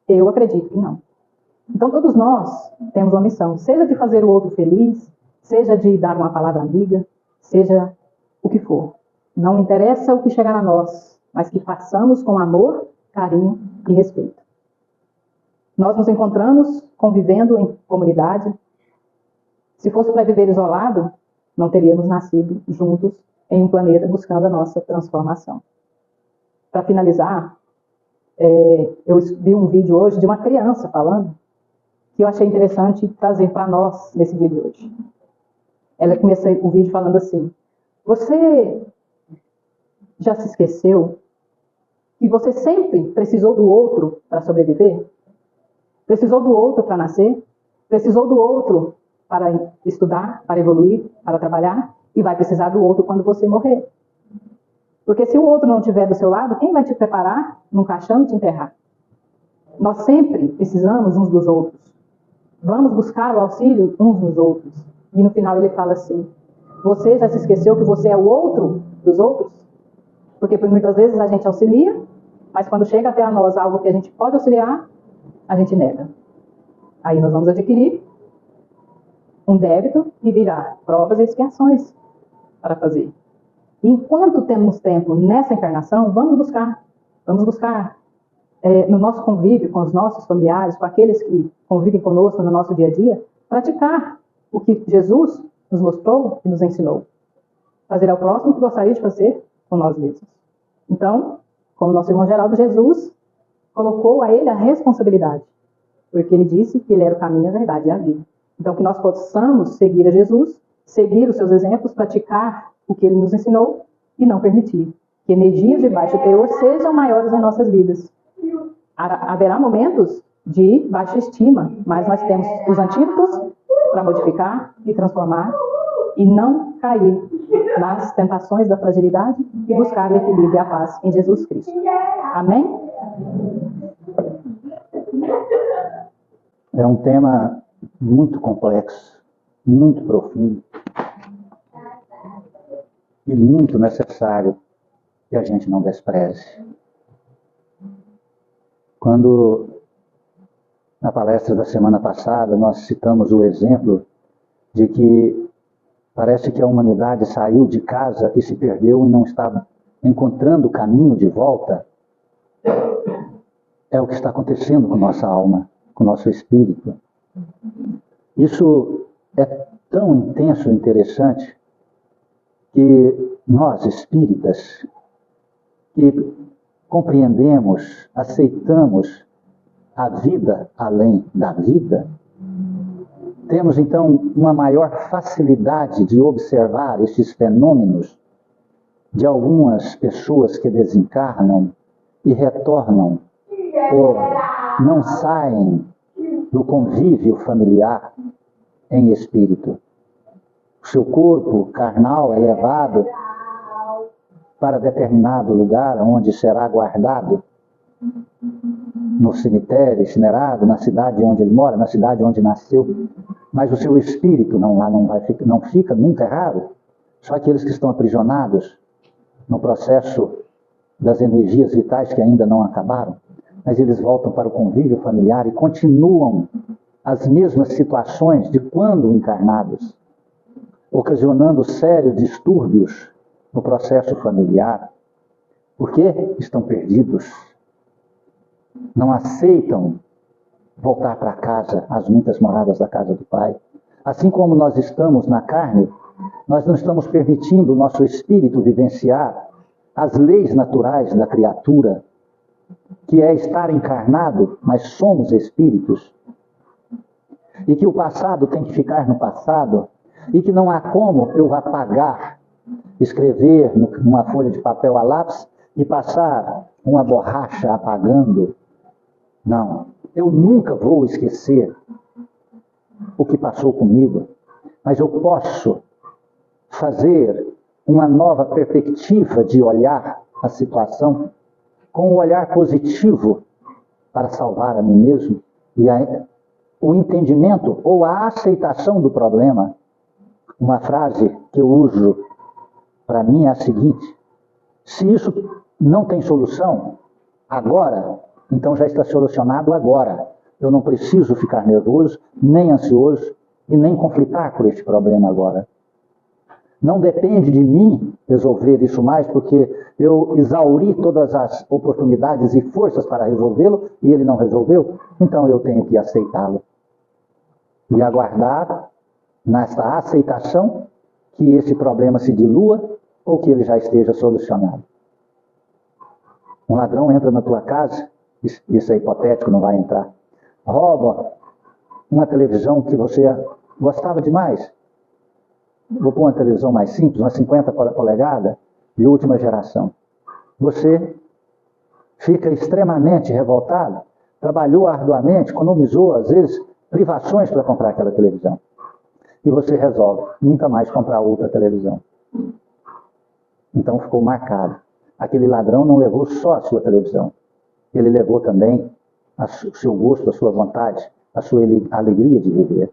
B: Eu acredito que não. Então todos nós temos uma missão, seja de fazer o outro feliz, seja de dar uma palavra amiga, seja o que for. Não interessa o que chegar a nós, mas que façamos com amor, carinho e respeito. Nós nos encontramos convivendo em comunidade. Se fosse para viver isolado, não teríamos nascido juntos em um planeta buscando a nossa transformação. Para finalizar, eu vi um vídeo hoje de uma criança falando, que eu achei interessante trazer para nós nesse dia de hoje. Ela começa o vídeo falando assim: você já se esqueceu que você sempre precisou do outro para sobreviver? Precisou do outro para nascer? Precisou do outro para estudar, para evoluir, para trabalhar? E vai precisar do outro quando você morrer. Porque se o outro não estiver do seu lado, quem vai te preparar num caixão e te enterrar? Nós sempre precisamos uns dos outros. Vamos buscar o auxílio uns dos outros. E no final ele fala assim: você já se esqueceu que você é o outro dos outros? Porque por muitas vezes a gente auxilia, mas quando chega até a nós algo que a gente pode auxiliar, a gente nega. Aí nós vamos adquirir um débito e virá provas e expiações para fazer. E enquanto temos tempo nessa encarnação, vamos buscar no nosso convívio com os nossos familiares, com aqueles que convivem conosco no nosso dia a dia, praticar o que Jesus nos mostrou e nos ensinou. Fazer ao próximo o que gostaria de fazer com nós mesmos. Então, como nosso irmão Geraldo, Jesus colocou a ele a responsabilidade, porque ele disse que ele era o caminho, a verdade e a vida. Então, que nós possamos seguir a Jesus, seguir os seus exemplos, praticar o que ele nos ensinou e não permitir que energias de baixo teor sejam maiores em nossas vidas. Haverá momentos de baixa estima, mas nós temos os antídotos para modificar e transformar e não cair nas tentações da fragilidade e buscar o equilíbrio e a paz em Jesus Cristo. Amém?
A: É um tema muito complexo, muito profundo e muito necessário que a gente não despreze. Quando, na palestra da semana passada, nós citamos o exemplo de que parece que a humanidade saiu de casa e se perdeu e não estava encontrando o caminho de volta, é o que está acontecendo com nossa alma, com nosso espírito. Isso é tão intenso e interessante que nós, espíritas, que compreendemos, aceitamos a vida além da vida, temos então uma maior facilidade de observar esses fenômenos de algumas pessoas que desencarnam e retornam ou não saem do convívio familiar em espírito. O seu corpo carnal é levado para determinado lugar onde será guardado, no cemitério, incinerado, na cidade onde ele mora, na cidade onde nasceu, mas o seu espírito não fica, nunca é raro. Só aqueles que estão aprisionados no processo das energias vitais que ainda não acabaram, mas eles voltam para o convívio familiar e continuam as mesmas situações de quando encarnados, ocasionando sérios distúrbios no processo familiar, porque estão perdidos, não aceitam voltar para casa, as muitas moradas da casa do Pai. Assim como nós estamos na carne, nós não estamos permitindo o nosso espírito vivenciar as leis naturais da criatura, que é estar encarnado, mas somos espíritos, e que o passado tem que ficar no passado, e que não há como eu apagar, escrever numa folha de papel a lápis e passar uma borracha apagando. Não, eu nunca vou esquecer o que passou comigo, mas eu posso fazer uma nova perspectiva de olhar a situação com um olhar positivo para salvar a mim mesmo e o entendimento ou a aceitação do problema. Uma frase que eu uso para mim é a seguinte: se isso não tem solução agora, então já está solucionado agora. Eu não preciso ficar nervoso, nem ansioso e nem conflitar por este problema agora. Não depende de mim resolver isso mais, porque eu exauri todas as oportunidades e forças para resolvê-lo e ele não resolveu, então eu tenho que aceitá-lo. E aguardar, nesta aceitação, que esse problema se dilua ou que ele já esteja solucionado. Um ladrão entra na tua casa, isso é hipotético, não vai entrar, rouba uma televisão que você gostava demais. Vou pôr uma televisão mais simples, uma 50 polegadas, de última geração. Você fica extremamente revoltado, trabalhou arduamente, economizou, às vezes, privações para comprar aquela televisão. E você resolve nunca mais comprar outra televisão. Então ficou marcado. Aquele ladrão não levou só a sua televisão. Ele levou também o seu gosto, a sua vontade, a sua alegria de viver.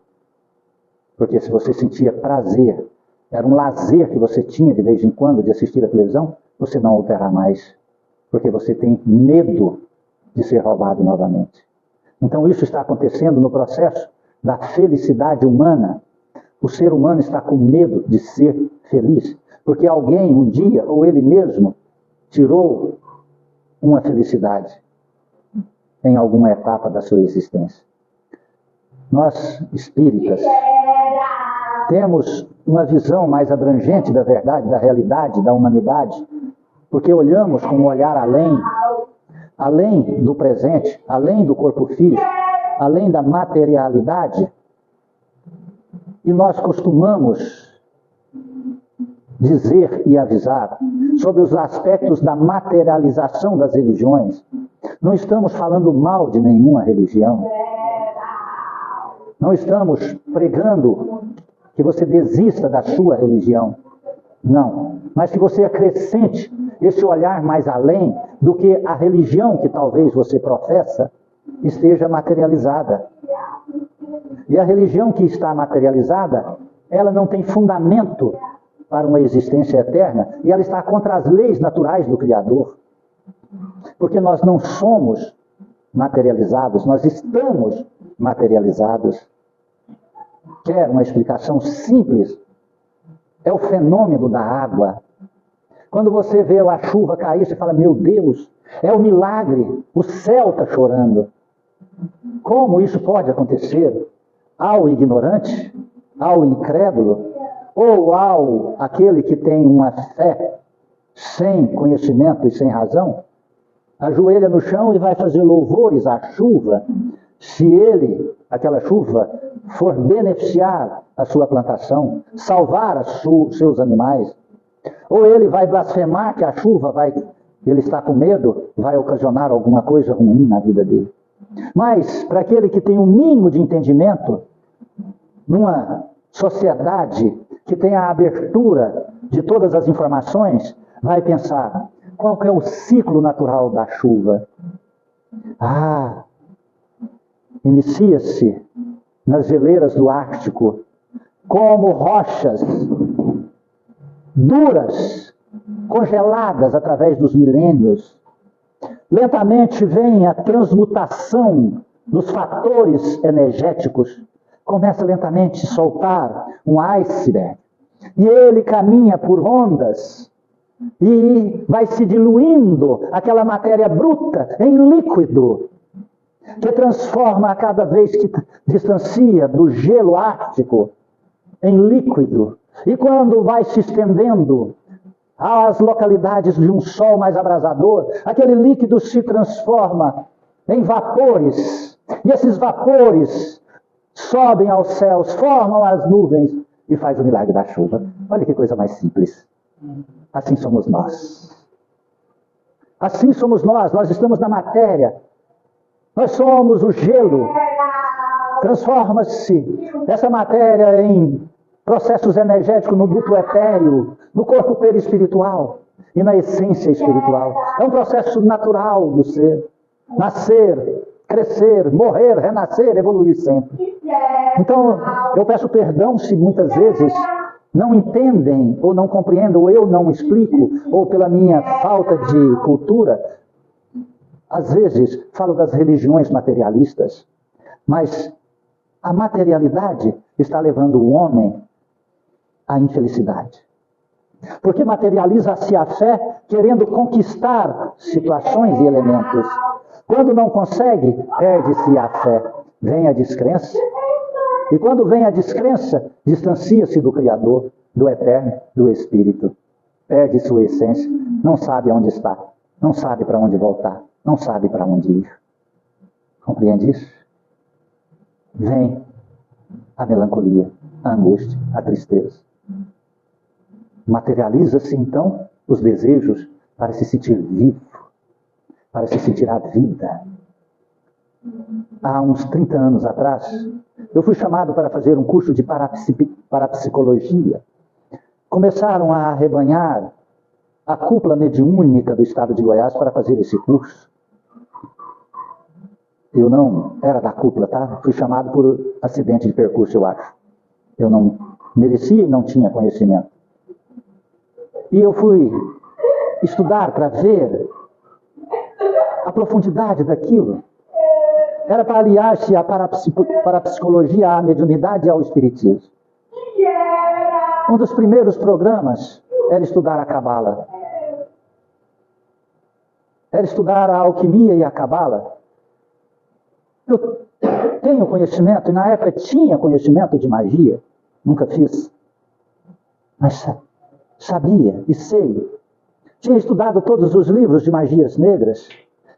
A: Porque se você sentia prazer, era um lazer que você tinha de vez em quando de assistir a televisão, você não o terá mais. Porque você tem medo de ser roubado novamente. Então isso está acontecendo no processo da felicidade humana. O ser humano está com medo de ser feliz. Porque alguém um dia, ou ele mesmo, tirou uma felicidade em alguma etapa da sua existência. Nós, espíritas, temos uma visão mais abrangente da verdade, da realidade, da humanidade, porque olhamos com um olhar além do presente, além do corpo físico, além da materialidade, e nós costumamos dizer e avisar sobre os aspectos da materialização das religiões. Não estamos falando mal de nenhuma religião. Não estamos pregando que você desista da sua religião. Não. Mas que você acrescente esse olhar mais além do que a religião que talvez você professa esteja materializada. E a religião que está materializada, ela não tem fundamento para uma existência eterna e ela está contra as leis naturais do Criador. Porque nós não somos materializados, nós estamos materializados. Quer uma explicação simples? É o fenômeno da água. Quando você vê a chuva cair, você fala, meu Deus, é o milagre, o céu está chorando. Como isso pode acontecer? Ao ignorante, ao incrédulo, ou ao aquele que tem uma fé sem conhecimento e sem razão, ajoelha no chão e vai fazer louvores à chuva, se ele, aquela chuva, for beneficiar a sua plantação, salvar seus animais, ou ele vai blasfemar que a chuva ele está com medo, vai ocasionar alguma coisa ruim na vida dele. Mas, para aquele que tem um mínimo de entendimento, numa sociedade que tem a abertura de todas as informações, vai pensar, qual que é o ciclo natural da chuva? Inicia-se nas geleiras do Ártico, como rochas duras, congeladas através dos milênios. Lentamente vem a transmutação dos fatores energéticos. Começa lentamente a soltar um iceberg. E ele caminha por ondas e vai se diluindo aquela matéria bruta em líquido, que transforma a cada vez que distancia do gelo ártico em líquido. E quando vai se estendendo às localidades de um sol mais abrasador, aquele líquido se transforma em vapores. E esses vapores sobem aos céus, formam as nuvens e faz o milagre da chuva. Olha que coisa mais simples. Assim somos nós. Assim somos nós estamos na matéria. Nós somos o gelo Transforma-se essa matéria em processos energéticos no duto etéreo, no corpo perispiritual e na essência espiritual. É um processo natural do ser. Nascer, crescer, morrer, renascer, evoluir sempre. Então, eu peço perdão se muitas vezes não entendem ou não compreendem, ou eu não explico, ou pela minha falta de cultura. Às vezes, falo das religiões materialistas, mas a materialidade está levando o homem à infelicidade. Porque materializa-se a fé querendo conquistar situações e elementos. Quando não consegue, perde-se a fé. Vem a descrença. E quando vem a descrença, distancia-se do Criador, do Eterno, do Espírito. Perde sua essência, não sabe onde está, não sabe para onde voltar, não sabe para onde ir. Compreende isso? Vem a melancolia, a angústia, a tristeza. Materializa-se então os desejos para se sentir vivo, para se sentir a vida. Há uns 30 anos atrás, eu fui chamado para fazer um curso de parapsicologia. Começaram a arrebanhar a cúpula mediúnica do estado de Goiás para fazer esse curso. Eu não era da cúpula, tá? Fui chamado por acidente de percurso, eu acho. Eu não merecia e não tinha conhecimento. E eu fui estudar para ver a profundidade daquilo. Era para aliar-se a parapsicologia, à mediunidade e ao espiritismo. Um dos primeiros programas era estudar a Cabala. Era estudar a alquimia e a Cabala. Eu tenho conhecimento, e na época tinha conhecimento de magia. Nunca fiz. Mas sabia e sei. Tinha estudado todos os livros de magias negras.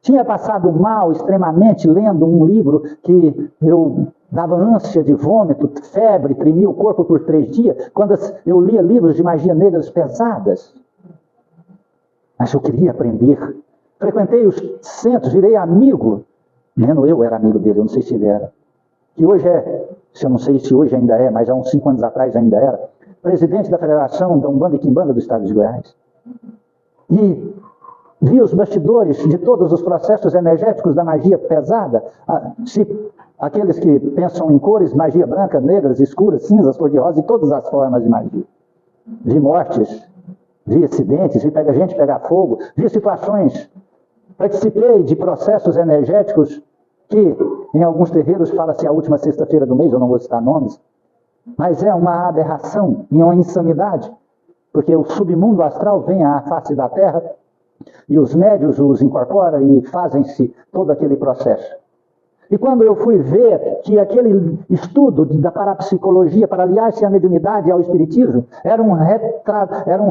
A: Tinha passado mal extremamente lendo um livro que eu dava ânsia de vômito, febre, tremia o corpo por 3 dias, quando eu lia livros de magia negras pesadas. Mas eu queria aprender. Frequentei os centros, virei amigo. Menos eu era amigo dele, eu não sei se ele era. Que hoje eu não sei se hoje ainda é, mas há uns 5 anos atrás ainda era, presidente da Federação da Umbanda e Quimbanda do Estado de Goiás. E vi os bastidores de todos os processos energéticos da magia pesada. Aqueles que pensam em cores, magia branca, negras, escuras, cinzas, cor-de-rosa e todas as formas de magia. Vi mortes, vi acidentes, vi gente pegar fogo, vi situações. Participei de processos energéticos que em alguns terreiros fala-se a última sexta-feira do mês, eu não vou citar nomes, mas é uma aberração e uma insanidade, porque o submundo astral vem à face da Terra e os médios os incorporam e fazem-se todo aquele processo. E quando eu fui ver que aquele estudo da parapsicologia para aliar-se à mediunidade e ao espiritismo era um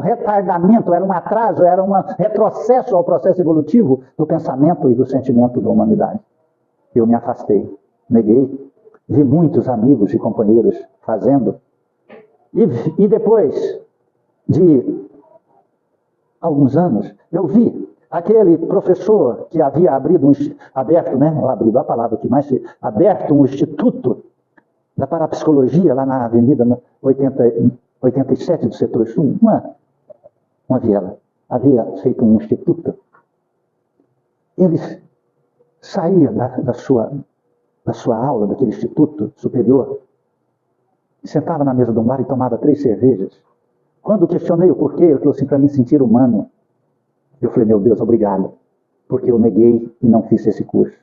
A: retardamento, era um atraso, era um retrocesso ao processo evolutivo do pensamento e do sentimento da humanidade. Eu me afastei, neguei, vi muitos amigos e companheiros fazendo. E depois de alguns anos, eu vi aquele professor que havia aberto um instituto da parapsicologia lá na Avenida 87 do Setor Sul, uma viela, havia feito um instituto. Ele saía da sua aula, daquele instituto superior, e sentava na mesa de um bar e tomava 3 cervejas. Quando questionei o porquê, ele falou assim, para me sentir humano. Eu falei, meu Deus, obrigado, porque eu neguei e não fiz esse curso.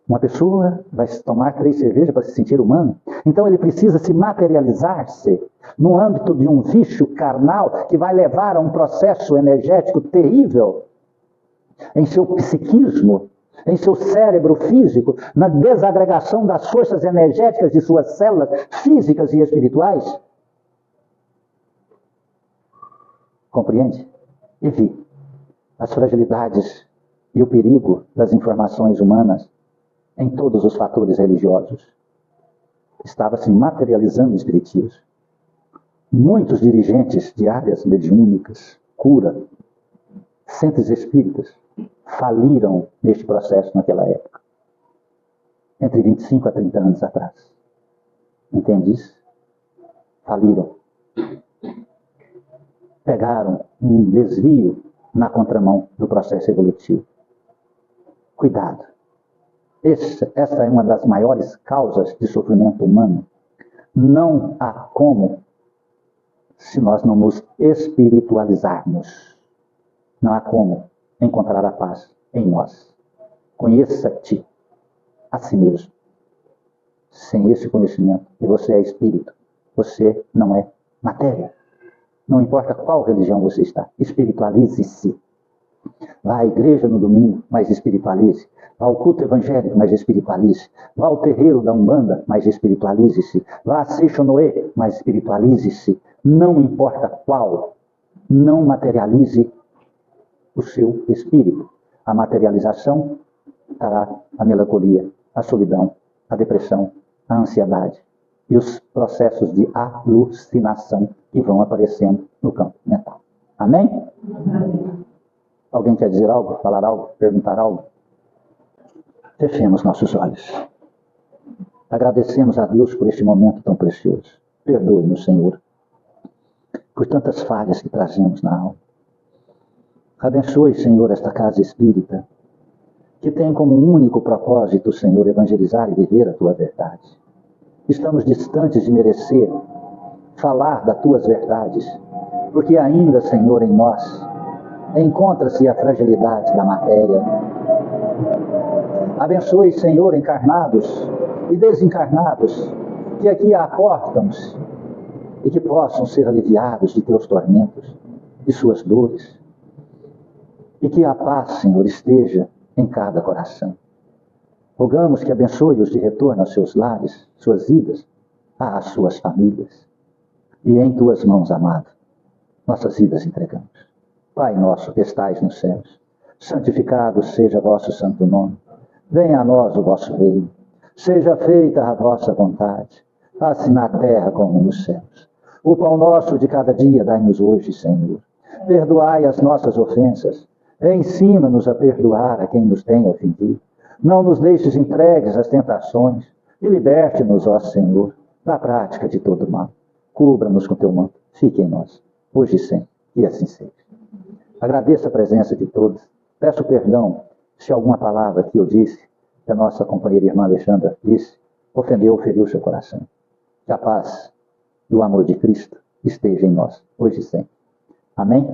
A: Uma pessoa vai tomar 3 cervejas para se sentir humano? Então ele precisa se materializar-se no âmbito de um vício carnal que vai levar a um processo energético terrível em seu psiquismo, em seu cérebro físico, na desagregação das forças energéticas de suas células físicas e espirituais. Compreende? E vi as fragilidades e o perigo das informações humanas em todos os fatores religiosos. Estava se materializando o espiritismo. Muitos dirigentes de áreas mediúnicas, cura, centros espíritas, faliram neste processo naquela época. entre 25 a 30 anos atrás. Entende isso? Faliram. Pegaram um desvio na contramão do processo evolutivo. Cuidado. Essa é uma das maiores causas de sofrimento humano. Não há como, se nós não nos espiritualizarmos, não há como encontrar a paz em nós. Conheça-te a si mesmo. Sem esse conhecimento, e você é espírito, você não é matéria. Não importa qual religião você está, espiritualize-se. Vá à igreja no domingo, mas espiritualize. Vá ao culto evangélico, mas espiritualize. Vá ao terreiro da Umbanda, mas espiritualize-se. Vá a Seixonoé, mas espiritualize-se. Não importa qual, não materialize o seu espírito. A materialização trará a melancolia, a solidão, a depressão, a ansiedade e os processos de alucinação que vão aparecendo no campo mental. Amém? Amém. Alguém quer dizer algo, falar algo, perguntar algo? Fechemos nossos olhos. Agradecemos a Deus por este momento tão precioso. Perdoe-nos, Senhor, por tantas falhas que trazemos na alma. Abençoe, Senhor, esta casa espírita, que tem como único propósito, Senhor, evangelizar e viver a Tua verdade. Estamos distantes de merecer falar das Tuas verdades, porque ainda, Senhor, em nós encontra-se a fragilidade da matéria. Abençoe, Senhor, encarnados e desencarnados, que aqui acordam-se e que possam ser aliviados de Teus tormentos, de suas dores, e que a paz, Senhor, esteja em cada coração. Rogamos que abençoe-os de retorno aos seus lares, suas vidas, às suas famílias. E em Tuas mãos, amado, nossas vidas entregamos. Pai nosso que estais nos céus, santificado seja vosso santo nome. Venha a nós o vosso reino. Seja feita a vossa vontade, assim na terra como nos céus. O pão nosso de cada dia dai-nos hoje, Senhor. Perdoai as nossas ofensas. Ensina-nos a perdoar a quem nos tem ofendido. Não nos deixes entregues às tentações e liberte-nos, ó Senhor, da prática de todo mal. Cubra-nos com Teu manto. Fique em nós, hoje e sempre, e assim seja. Agradeço a presença de todos. Peço perdão se alguma palavra que eu disse, que a nossa companheira irmã Alexandra disse, ofendeu ou feriu seu coração. Que a paz e o amor de Cristo esteja em nós, hoje e sempre. Amém?